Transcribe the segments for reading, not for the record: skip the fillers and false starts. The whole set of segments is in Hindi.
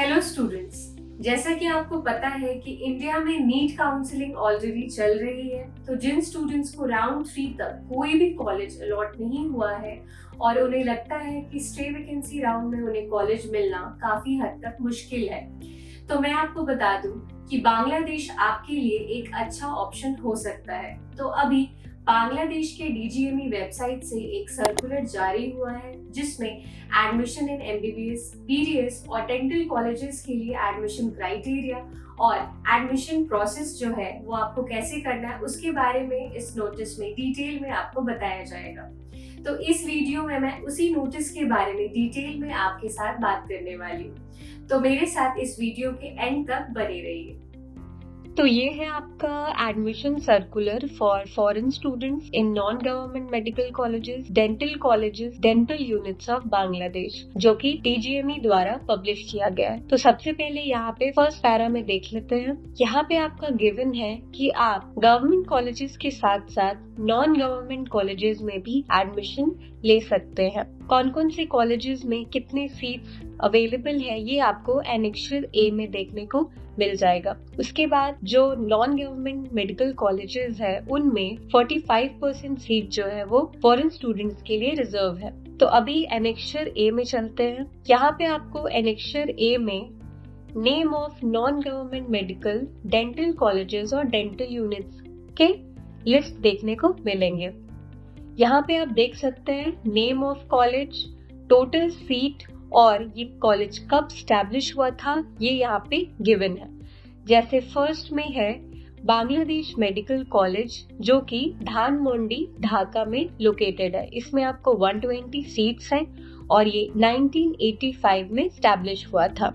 हेलो स्टूडेंट्स, जैसा कि आपको पता है कि इंडिया में नीट काउंसलिंग ऑलरेडी चल रही है। तो जिन स्टूडेंट्स को राउंड 3 तक कोई भी कॉलेज अलॉट नहीं हुआ है और उन्हें लगता है कि स्टे वैकेंसी राउंड में उन्हें कॉलेज मिलना काफी हद तक मुश्किल है, तो मैं आपको बता दूं कि बांग्लादेश आपके लिए एक अच्छा ऑप्शन हो सकता है। तो अभी बांग्लादेश के डीजीएमई वेबसाइट से एक सर्कुलर जारी हुआ है जिसमें एडमिशन इन एमबीबीएस, पीडीएस और डेंटल कॉलेजेस के लिए एडमिशन क्राइटेरिया और एडमिशन प्रोसेस जो है वो आपको कैसे करना है उसके बारे में इस नोटिस में डिटेल में आपको बताया जाएगा। तो इस वीडियो में मैं उसी नोटिस के बारे में डिटेल में आपके साथ बात करने वाली हूँ, तो मेरे साथ इस वीडियो के एंड तक बने रहिए। तो ये है आपका admission circular for foreign students in non government medical colleges, dental units of Bangladesh, जो कि डीजीएमई द्वारा पब्लिश किया गया है। तो सबसे पहले यहाँ पे फर्स्ट पैरा में देख लेते हैं। यहाँ पे आपका गिवन है कि आप गवर्नमेंट कॉलेजेस के साथ साथ नॉन गवर्नमेंट कॉलेजेस में भी एडमिशन ले सकते हैं। कौन कौन से कॉलेजेस में कितने सीट्स अवेलेबल है ये आपको एनेक्सर ए में देखने को मिल जाएगा। उसके बाद जो नॉन गवर्नमेंट मेडिकल कॉलेजेस है उनमें 45% सीट जो है वो फॉरेन स्टूडेंट्स के लिए रिजर्व है। तो अभी एनेक्सर ए में चलते हैं। यहाँ पे आपको एनेक्सर ए में name of non government medical, dental colleges और डेंटल यूनिट्स के लिस्ट देखने को मिलेंगे। यहाँ पे आप देख सकते हैं name of college, total seat और ये कॉलेज कब स्टैब्लिश हुआ था ये यहाँ पे गिवन है। जैसे फर्स्ट में है बांग्लादेश मेडिकल कॉलेज जो कि धानमंडी ढाका में लोकेटेड है। इसमें आपको 120 सीट्स हैं और ये 1985 में स्टैब्लिश हुआ था।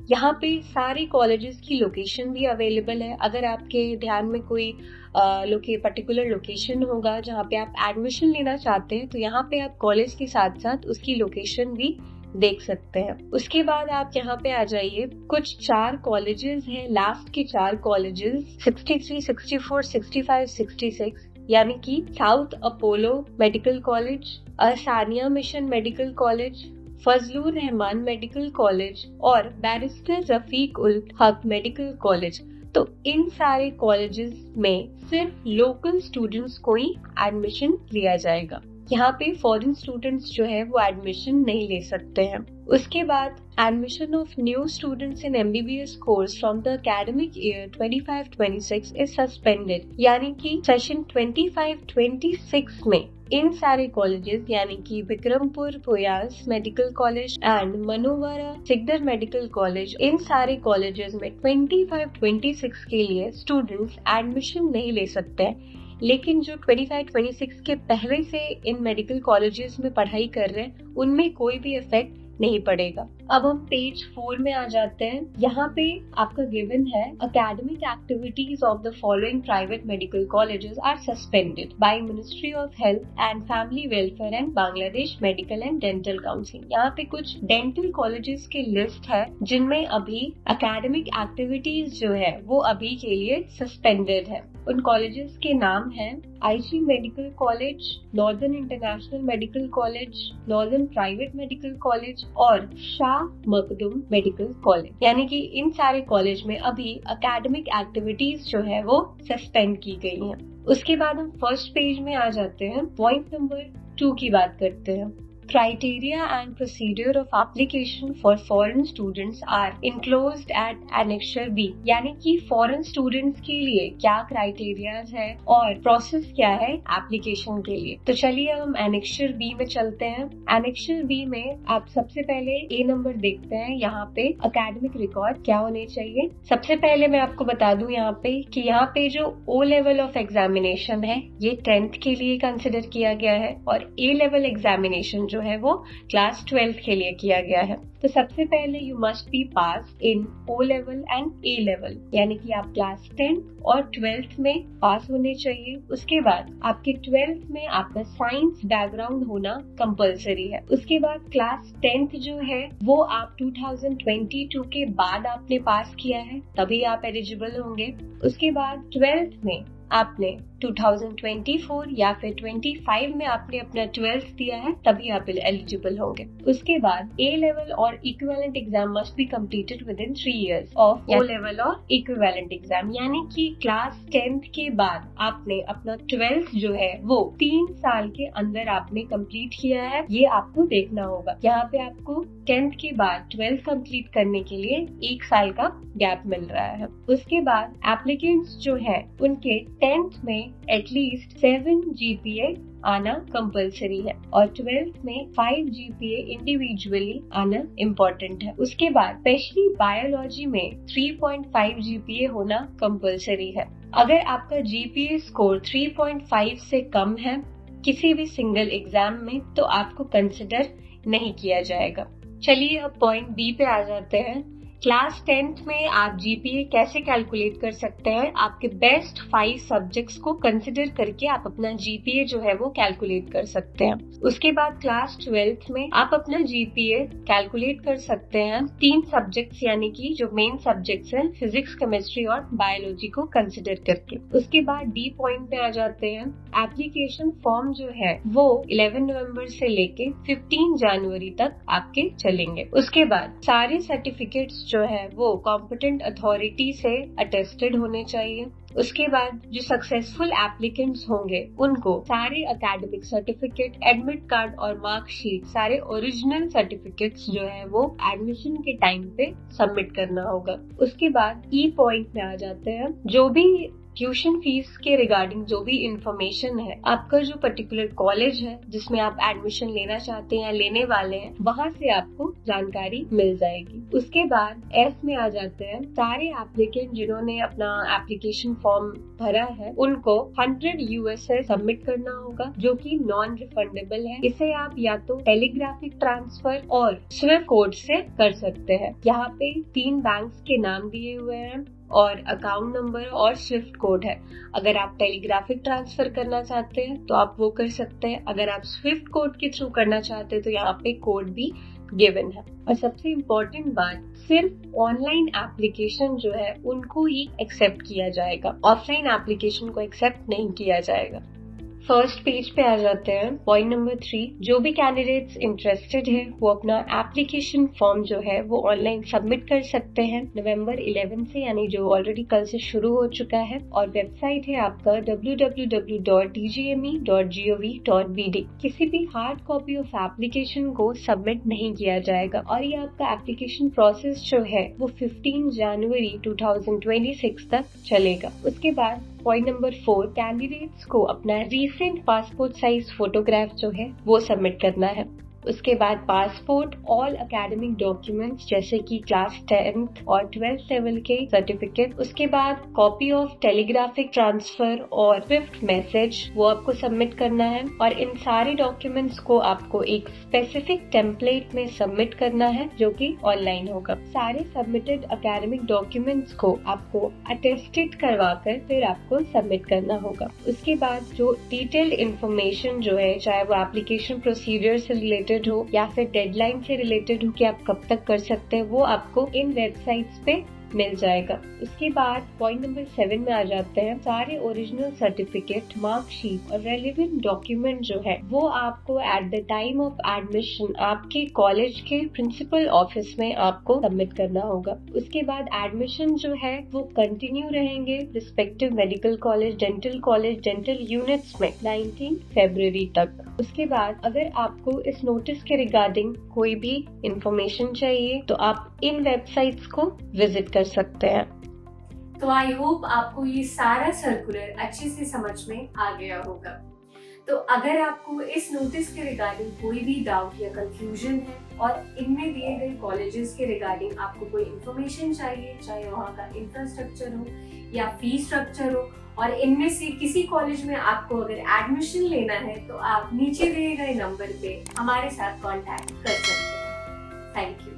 यहाँ पे सारे कॉलेजेस की लोकेशन भी अवेलेबल है। अगर आपके ध्यान में कोई पर्टिकुलर लोकेशन होगा जहाँ पे आप एडमिशन लेना चाहते हैं तो यहाँ पे आप कॉलेज के साथ साथ उसकी लोकेशन भी देख सकते हैं। उसके बाद आप यहाँ पे आ जाइए, कुछ 4 कॉलेजेस हैं, लास्ट के 4 कॉलेजेस 63, 64, 65, 66, यानी कि south Apollo medical college, Sania mission medical college, Fazlur Rahman medical college और barrister Rafiq ul Haq medical college. तो इन सारे कॉलेजेस में सिर्फ लोकल स्टूडेंट्स को ही एडमिशन लिया जाएगा। यहाँ पे फॉरेन स्टूडेंट्स जो है वो एडमिशन नहीं ले सकते हैं। उसके बाद admission of new students in MBBS course from the academic year 25-26 is suspended, यानी कि सेशन 25-26 में इन सारे कॉलेजेस यानी कि Vikrampur Poyas medical college and Manowara Sikdar medical college, इन सारे कॉलेजेस में 25-26 के लिए स्टूडेंट्स एडमिशन नहीं ले सकते हैं। लेकिन जो 25-26 के पहले से इन मेडिकल कॉलेजेस में पढ़ाई कर रहे हैं उनमें कोई भी इफेक्ट नहीं पड़ेगा। अब हम पेज 4 में आ जाते हैं। यहाँ पे आपका गिवन है academic activities of the following private medical colleges are suspended by ministry of health and family welfare and Bangladesh medical and dental council. यहाँ पे कुछ डेंटल कॉलेजेस की लिस्ट है जिनमें अभी एकेडमिक एक्टिविटीज जो है वो अभी के लिए सस्पेंडेड है। उन कॉलेजेस के नाम हैं IG medical college, northern international medical college, northern private medical college और शाह मखदूम मेडिकल कॉलेज। यानी कि इन सारे कॉलेज में अभी एकेडमिक एक्टिविटीज जो है वो सस्पेंड की गई हैं। उसके बाद हम फर्स्ट पेज में आ जाते हैं। पॉइंट नंबर 2 की बात करते हैं। Criteria and procedure of application for foreign students are enclosed at Annexure B, यानी कि foreign students के लिए क्या क्राइटेरियाज है और प्रोसेस क्या है एप्लीकेशन के लिए। तो चलिए हम Annexure B में चलते हैं। Annexure B में आप सबसे पहले A नंबर देखते हैं। यहाँ पे एकेडमिक रिकॉर्ड क्या होने चाहिए। सबसे पहले मैं आपको बता दूं यहाँ पे कि यहाँ पे जो O लेवल ऑफ एग्जामिनेशन है ये 10th के लिए कंसिडर किया गया है और A लेवल एग्जामिनेशन जो है वो क्लास 12 के लिए किया गया है। तो सबसे पहले you must be pass in O level and A level, यानी कि आप क्लास 10th और 12th में पास होने चाहिए। उसके बाद आपके 12th में आपका साइंस बैकग्राउंड होना कंपलसरी है। उसके बाद क्लास 10th जो है वो आप 2022 के बाद आपने पास किया है तभी आप एलिजिबल होंगे। उसके बाद 12th में आपने 2024 या फिर 25 में आपने अपना 12th दिया है तभी आप एलिजिबल होंगे। उसके बाद A लेवल और equivalent exam must be completed with in 3 years of O level और इक्विवेलेंट एग्जाम, यानी कि क्लास 10th के बाद आपने अपना 12th जो है वो 3 साल के अंदर आपने कंप्लीट किया है, ये आपको देखना होगा। यहाँ पे आपको 10th के बाद 12th कंप्लीट करने के लिए 1 साल का गैप मिल रहा है। उसके बाद एप्लीकेंट्स जो है उनके 10th में एटलीस्ट 7 GPA आना कंपलसरी है और 12th में 5 GPA इंडिविजुअली आना इम्पोर्टेंट है। उसके बाद स्पेशली बायोलॉजी में 3.5 GPA होना कंपलसरी है। अगर आपका GPA स्कोर 3.5 से कम है किसी भी सिंगल एग्जाम में तो आपको कंसिडर नहीं किया जाएगा। चलिए अब पॉइंट बी पे आ जाते हैं। क्लास 10th में आप GPA कैसे कैलकुलेट कर सकते हैं? आपके बेस्ट 5 सब्जेक्ट्स को कंसिडर करके आप अपना GPA जो है वो कैलकुलेट कर सकते हैं। उसके बाद क्लास 12th में आप अपना GPA कैलकुलेट कर सकते हैं 3 सब्जेक्ट्स यानी कि जो मेन सब्जेक्ट्स हैं फिजिक्स, केमिस्ट्री और बायोलॉजी को कंसिडर करके। उसके बाद डी पॉइंट पे आ जाते हैं। एप्लीकेशन फॉर्म जो है वो 11 नवंबर से लेके 15 जनवरी तक आपके चलेंगे। उसके बाद सारे सर्टिफिकेट्स जो है वो कॉम्पिटेंट अथॉरिटी से अटेस्टेड होने चाहिए। उसके बाद जो सक्सेसफुल एप्लीकेंट्स होंगे उनको सारे एकेडमिक सर्टिफिकेट, एडमिट कार्ड और मार्कशीट, सारे ओरिजिनल सर्टिफिकेट्स जो है वो एडमिशन के टाइम पे सबमिट करना होगा। उसके बाद ई पॉइंट में आ जाते हैं। जो भी ट्यूशन फीस के रिगार्डिंग जो भी इंफॉर्मेशन है, आपका जो पर्टिकुलर कॉलेज है जिसमें आप एडमिशन लेना चाहते हैं या लेने वाले हैं वहाँ से आपको जानकारी मिल जाएगी। उसके बाद एस में आ जाते हैं। सारे एप्लीकेंट जिन्होंने अपना एप्लीकेशन फॉर्म भरा है उनको 100 USD सबमिट करना होगा जो कि नॉन रिफंडेबल है। इसे आप या तो टेलीग्राफिक ट्रांसफर और स्विफ्ट कोड से कर सकते हैं। यहाँ पे 3 बैंक्स के नाम दिए हुए हैं और अकाउंट नंबर और स्विफ्ट कोड है। अगर आप टेलीग्राफिक ट्रांसफर करना चाहते हैं तो आप वो कर सकते हैं। अगर आप स्विफ्ट कोड के थ्रू करना चाहते हैं तो यहाँ पे कोड भी गिवन है। और सबसे इम्पोर्टेंट बात, सिर्फ ऑनलाइन एप्लीकेशन जो है उनको ही एक्सेप्ट किया जाएगा, ऑफलाइन एप्लीकेशन को एक्सेप्ट नहीं किया जाएगा। फर्स्ट पेज पे आ जाते हैं। पॉइंट नंबर 3, जो भी कैंडिडेट्स इंटरेस्टेड है वो अपना एप्लीकेशन फॉर्म जो है वो ऑनलाइन सबमिट कर सकते हैं नवंबर 11 से, यानी जो ऑलरेडी कल से शुरू हो चुका है। और वेबसाइट है आपका www.tgme.gov.bd। किसी भी हार्ड कॉपी ऑफ एप्लीकेशन को सबमिट नहीं किया जाएगा और ये आपका एप्लीकेशन प्रोसेस जो है वो 15 जनवरी 2026 तक चलेगा। उसके बाद पॉइंट नंबर 4, कैंडिडेट्स को अपना रीसेंट पासपोर्ट साइज फोटोग्राफ जो है वो सबमिट करना है। उसके बाद पासपोर्ट, ऑल एकेडमिक डॉक्यूमेंट्स जैसे कि क्लास 10th और 12th लेवल के सर्टिफिकेट। उसके बाद कॉपी ऑफ टेलीग्राफिक ट्रांसफर और स्विफ्ट मैसेज वो आपको सबमिट करना है। और इन सारे डॉक्यूमेंट्स को आपको एक स्पेसिफिक टेम्पलेट में सबमिट करना है जो कि ऑनलाइन होगा। सारे सबमिटेड एकेडमिक डॉक्यूमेंट्स को आपको अटेस्टेड करवाकर फिर आपको सबमिट करना होगा। उसके बाद जो डिटेल्ड इंफॉर्मेशन जो है, चाहे वो एप्लीकेशन प्रोसीजर से रिलेटेड हो या फिर डेडलाइन से रिलेटेड हो कि आप कब तक कर सकते हैं, वो आपको इन वेबसाइट्स पे मिल जाएगा। उसके बाद पॉइंट नंबर 7 में आ जाते हैं। सारे ओरिजिनल सर्टिफिकेट, मार्कशीट और रेलेवेंट डॉक्यूमेंट जो है वो आपको at the time of admission आपके कॉलेज के प्रिंसिपल ऑफिस में आपको सबमिट करना होगा। उसके बाद एडमिशन जो है वो कंटिन्यू रहेंगे respective medical college, dental units में 19 फरवरी तक। उसके बाद अगर आपको इस नोटिस के रिगार्डिंग कोई भी इंफॉर्मेशन चाहिए तो आप इन वेबसाइट्स को विजिट कर सकते हैं। तो आई होप आपको ये सारा सर्कुलर अच्छे से समझ में आ गया होगा। तो अगर आपको इस नोटिस के रिगार्डिंग कोई भी डाउट या कंफ्यूजन है और इनमें दिए गए कॉलेजेस के रिगार्डिंग आपको कोई इंफॉर्मेशन चाहिए, चाहे वहाँ का इंफ्रास्ट्रक्चर हो या फी स्ट्रक्चर हो, और इनमें से किसी कॉलेज में आपको अगर एडमिशन लेना है तो आप नीचे दिए गए नंबर पे हमारे साथ कांटेक्ट कर सकते हैं। Thank you.